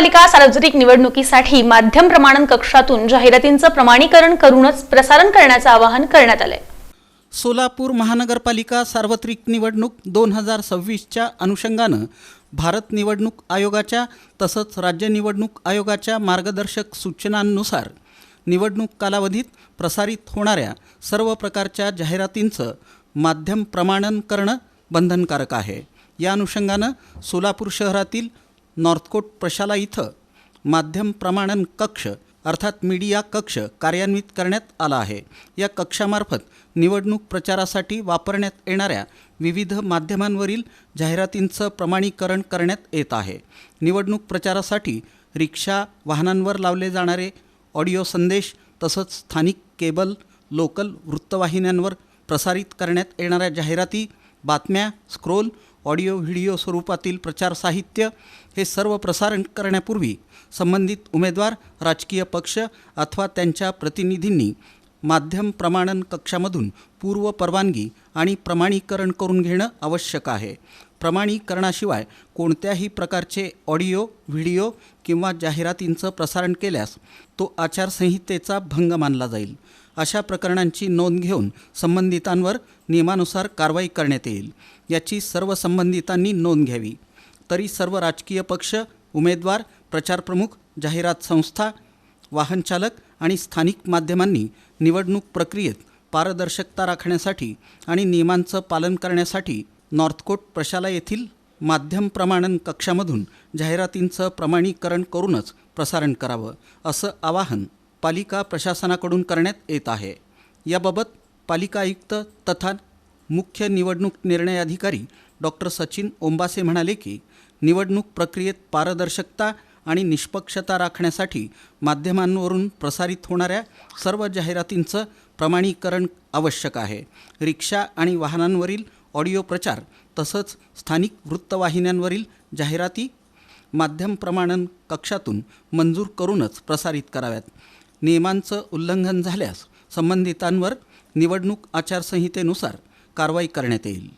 महानगरपालिका सार्वत्रिक निवडणुकीसाठी माध्यम प्रमाणन कक्षातून जाहिरातींचं प्रमाणीकरण करूनच प्रसारण करण्याचं आवाहन करण्यात आलंय। सोलापूर महानगरपालिका सार्वत्रिक निवडणूक 2026च्या अनुषंगानं भारत निवडणूक आयोगाच्या तसंच राज्य निवडणूक आयोगाच्या मार्गदर्शक सूचनांनुसार निवडणूक कालावधीत प्रसारित होणाऱ्या सर्व प्रकारच्या जाहिरातींचं माध्यम प्रमाणन करणं बंधनकारक आहे। या अनुषंगानं सोलापूर शहरातील नॉर्थकोट प्रशाला इथं माध्यम प्रमाणन कक्ष अर्थात मीडिया कक्ष कार्यान्वित करण्यात आला आहे। या कक्षामार्फत निवडणूक प्रचारासाठी वापरण्यात येणाऱ्या विविध माध्यमांवरील जाहिरातींचं प्रमाणीकरण करण्यात येत आहे। निवडणूक प्रचारासाठी रिक्षा वाहनांवर लावले जाणारे ऑडिओ संदेश तसंच स्थानिक केबल लोकल वृत्तवाहिन्यांवर प्रसारित करण्यात येणाऱ्या जाहिराती, बातम्या, स्क्रोल, ऑडिओ व्हिडिओ स्वरूपातील प्रचार साहित्य हे सर्व प्रसारण करण्यापूर्वी संबंधित उमेदवार, राजकीय पक्ष अथवा त्यांच्या प्रतिनिधींनी माध्यम प्रमाणन कक्षामधून पूर्व परवानगी आणि प्रमाणीकरण करून घेणं आवश्यक आहे। प्रमाणीकरणाशिवाय कोणत्याही प्रकारचे ऑडिओ, व्हिडिओ किंवा जाहिरातींचं प्रसारण केल्यास तो आचारसंहितेचा भंग मानला जाईल। अशा प्रकरणांची नोंद घेऊन संबंधितांवर नियमानुसार कारवाई करण्यात येईल। याची सर्व संबंधितांनी नोंद घ्यावी। तरी सर्व राजकीय पक्ष, उमेदवार, प्रचारप्रमुख, जाहिरात संस्था, वाहनचालक आणि स्थानिक माध्यमांनी निवडणूक प्रक्रियेत पारदर्शकता राखण्यासाठी आणि नियमांचं पालन करण्यासाठी नॉर्थकोट प्रशाला येथील माध्यम प्रमाणन कक्षामधून जाहिरातींचं प्रमाणीकरण करूनच प्रसारण करावं, असं आवाहन पालिका प्रशासनाकडून करण्यात येत आहे। याबाबत पालिका आयुक्त तथा मुख्य निवडणूक निर्णय अधिकारी डॉक्टर सचिन ओंबासे म्हणाले की निवडणूक प्रक्रियेत पारदर्शकता आणि निष्पक्षता राखण्यासाठी माध्यमांवरून प्रसारित होणाऱ्या सर्व जाहिरातींचं प्रमाणीकरण आवश्यक आहे। रिक्षा आणि वाहनांवरील ऑडिओ प्रचार तसंच स्थानिक वृत्तवाहिन्यांवरील जाहिराती माध्यम प्रमाणन कक्षातून मंजूर करूनच प्रसारित कराव्यात। नियमांचं उल्लंघन झाल्यास संबंधितांवर निवडणूक आचारसंहितेनुसार कारवाई करण्यात येईल।